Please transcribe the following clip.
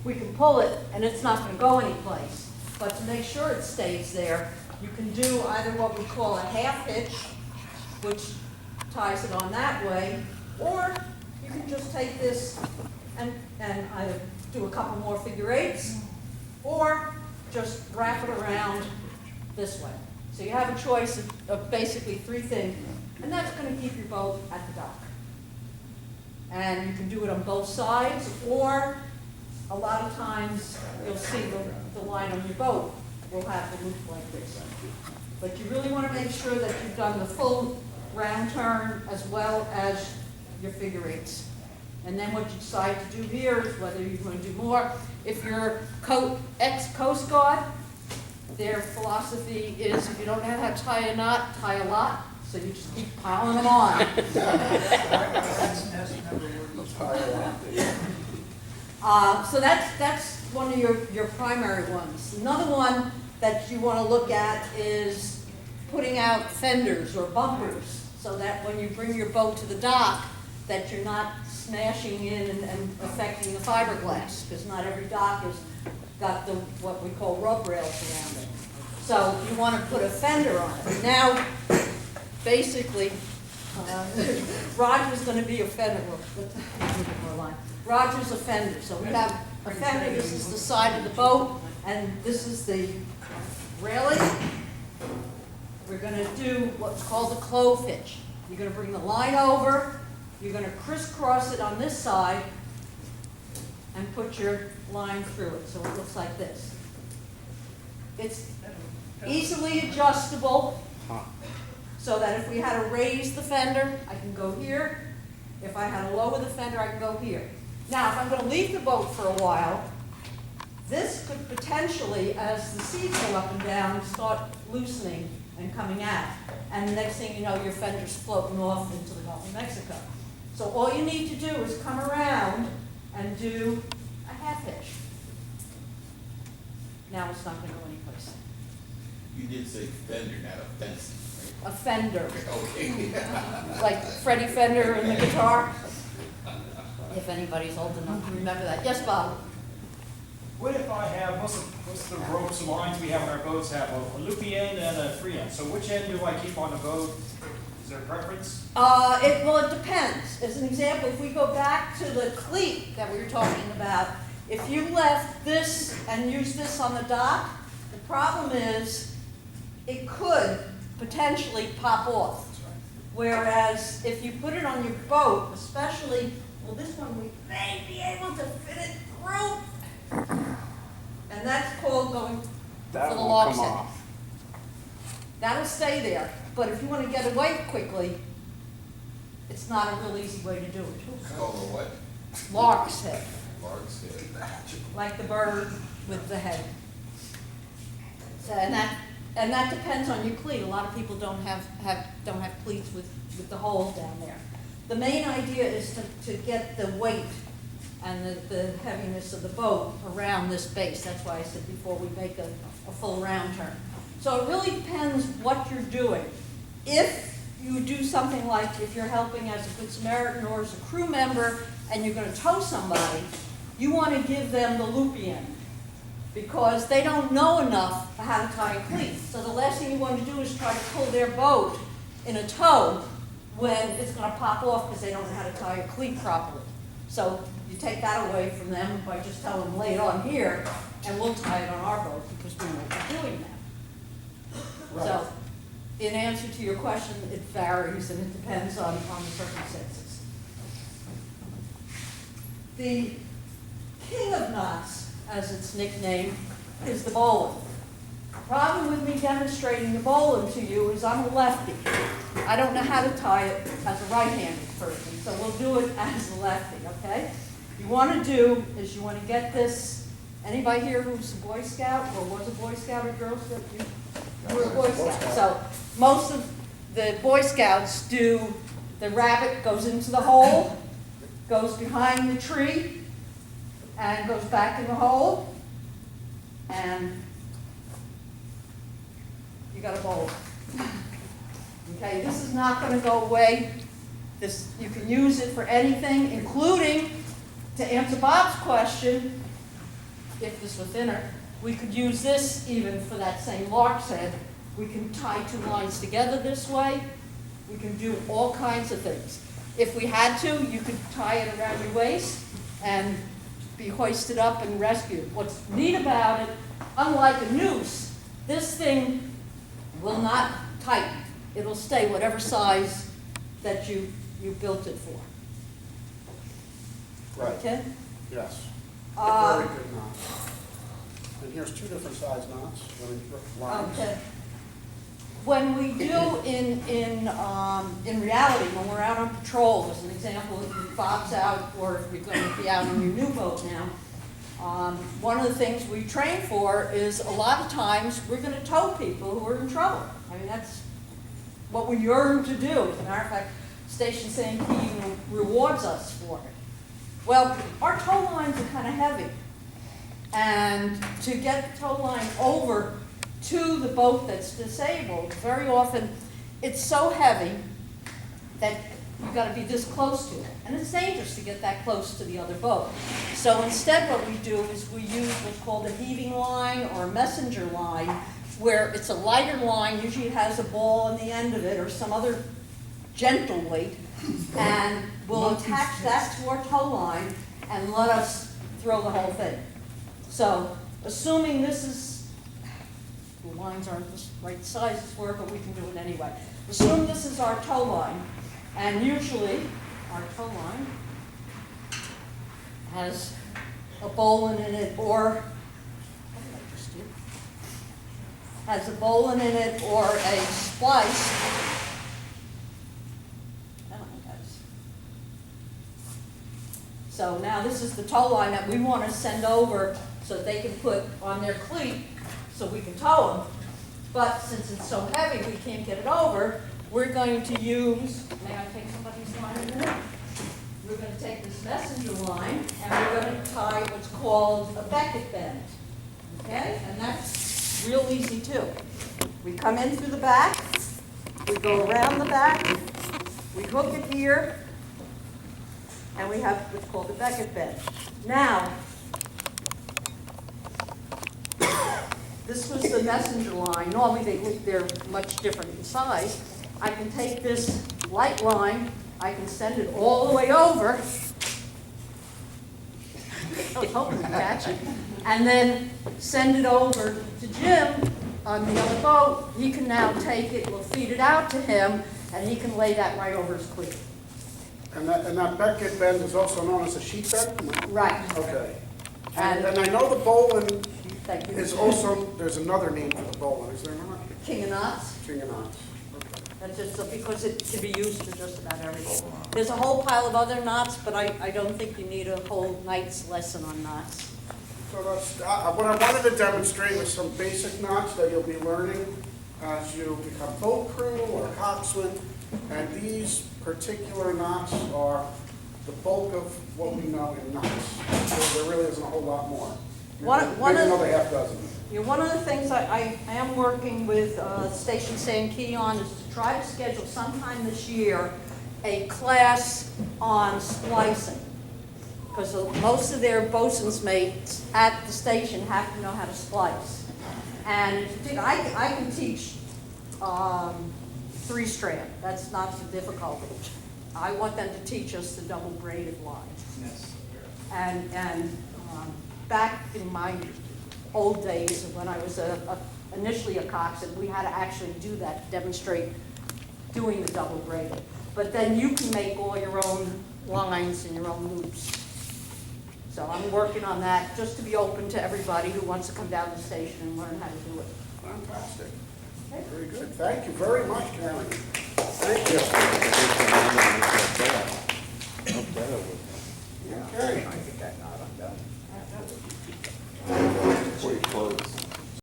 we can pull it and it's not going to go anyplace. But to make sure it stays there, you can do either what we call a half hitch, which ties it on that way, or you can just take this and either do a couple more figure eights, or just wrap it around this way. So you have a choice of basically three things, and that's going to keep your boat at the dock. And you can do it on both sides, or a lot of times you'll see the line on your boat will have the loop like this. But you really want to make sure that you've done the full round turn as well as your figure eights. And then what you decide to do here is whether you're going to do more. If you're ex-Coast Guard, their philosophy is if you don't know how to tie a knot, tie a lot. So you just keep piling them on. So that's one of your primary ones. Another one that you want to look at is putting out fenders or bumpers so that when you bring your boat to the dock that you're not smashing in and affecting the fiberglass, because not every dock has got the what we call rub rails around it. So you want to put a fender on it. Now, basically, Roger's going to be a fender. Roger's a fender. So we have a fender. This is the side of the boat, and this is the railing. We're going to do what's called a clove hitch. You're going to bring the line over. You're going to crisscross it on this side and put your line through it. So it looks like this. It's easily adjustable so that if we had to raise the fender, I can go here. If I had to lower the fender, I can go here. Now, if I'm going to leave the boat for a while, this could potentially, as the seas go up and down, start loosening and coming out. And the next thing you know, your fender's floating off into the Gulf of Mexico. So all you need to do is come around and do a half hitch. Now it's not going to go anyplace. You did say fender, not a fence, A fender, right? Okay. like Freddie Fender in the guitar. If anybody's old enough to remember that. Yes, Bob? What if I have, most of the ropes and lines we have on our boats have a loopy end and a free end. So which end do I keep on the boat? Is there a preference? It depends. As an example, if we go back to the cleat that we were talking about, if you left this and used this on the dock, the problem is it could potentially pop off. Whereas if you put it on your boat, especially, well, this one we may be able to fit it through. And that's called going That for the won't log come set. off. That'll stay there, but if you want to get away quickly, it's not a real easy way to do it. It's called a what? Lark's head, Lark's head. like the bird with the head. So, and that depends on your cleat. A lot of people don't have cleats with the holes down there. The main idea is to get the weight and the heaviness of the boat around this base. That's why I said before we make a full round turn. So it really depends what you're doing. If you do something like if you're helping as a Good Samaritan or as a crew member and you're going to tow somebody, you want to give them the loopy end because they don't know enough how to tie a cleat. So the last thing you want to do is try to pull their boat in a tow when it's going to pop off because they don't know how to tie a cleat properly. So you take that away from them by just telling them, lay it on here, and we'll tie it on our boat because we know what we're doing now. Right. So, in answer to your question, it varies and it depends on the circumstances. The king of knots, as it's nicknamed, is the bowline. Problem with me demonstrating the bowline to you is I'm a lefty. I don't know how to tie it as a right-handed person, so we'll do it as a lefty, okay? You want to do is you want to get this. Anybody here who's a Boy Scout or was a Boy Scout or Girl Scout? You were a Boy Scout. So most of the Boy Scouts do the rabbit goes into the hole, goes behind the tree, and goes back in the hole, and you got a bowl. Okay, this is not going to go away. This you can use it for anything, including, to answer Bob's question, if this was thinner, we could use this even for that same lark's head. We can tie two lines together this way. We can do all kinds of things. If we had to, you could tie it around your waist and be hoisted up and rescued. What's neat about it, unlike a noose, this thing will not tighten. It'll stay whatever size that you built it for. Right, Okay? yes. Uh, Very good knot. And here's two different size knots, lines. Okay. When we do in reality, when we're out on patrol, as an example, if Bob's out or if you're going to be out on your new boat now, one of the things we train for is a lot of times we're going to tow people who are in trouble. I mean, that's what we yearn to do. As a matter of fact, Station St. even rewards us for it. Well, our tow lines are kind of heavy. And to get the tow line over to the boat that's disabled, very often it's so heavy that you've got to be this close to it. And it's dangerous to get that close to the other boat. So instead what we do is we use what's called a heaving line or a messenger line, where it's a lighter line, usually it has a ball on the end of it or some other gentle weight, and we'll attach that to our tow line and let us throw the whole thing. So, assuming this is, the lines aren't the right sizes for it, but we can do it anyway. Assume this is our tow line, and usually our tow line has a bowline in it, or has a bowline in it, or a splice. I don't know what that is. So now this is the tow line that we want to send over so they can put on their cleat so we can tow them. But since it's so heavy, we can't get it over, we're going to use, may I take somebody's line in a minute? We're going to take this messenger line and we're going to tie what's called a Beckett bend. Okay? And that's real easy too. We come in through the back, we go around the back, we hook it here, and we have what's called a Beckett bend. Now, this was the messenger line. Normally they're much different in size. I can take this light line, I can send it all the way over. I was hoping to catch it. And then send it over to Jim on the other boat. He can now take it, we'll feed it out to him, and he can lay that right over his cleat. And that Beckett bend is also known as a sheet bend? Right. Okay. And I know the bowline Thank you. is also, there's another name for the bowline, is there not? King of knots. King of knots. Okay. That's just because it can be used for just about everything. There's a whole pile of other knots, but I don't think you need a whole night's lesson on knots. So that's, what I wanted to demonstrate was some basic knots that you'll be learning as you become boat crew or coxswain. And these particular knots are the bulk of what we know in knots. So there really isn't a whole lot more. Maybe another half dozen. One of the things I am working with Station San Key on is to try to schedule sometime this year a class on splicing. Because most of their bosun's mates at the station have to know how to splice. And I can teach 3-strand. That's not so difficult. I want them to teach us the double braided line. Yes. And back in my old days, when I was initially a coxswain, we had to actually do that, demonstrate doing the double braided. But then you can make all your own lines and your own loops. So I'm working on that, just to be open to everybody who wants to come down to the station and learn how to do it. Fantastic. Very good. Thank you very much, Karen. Thank you.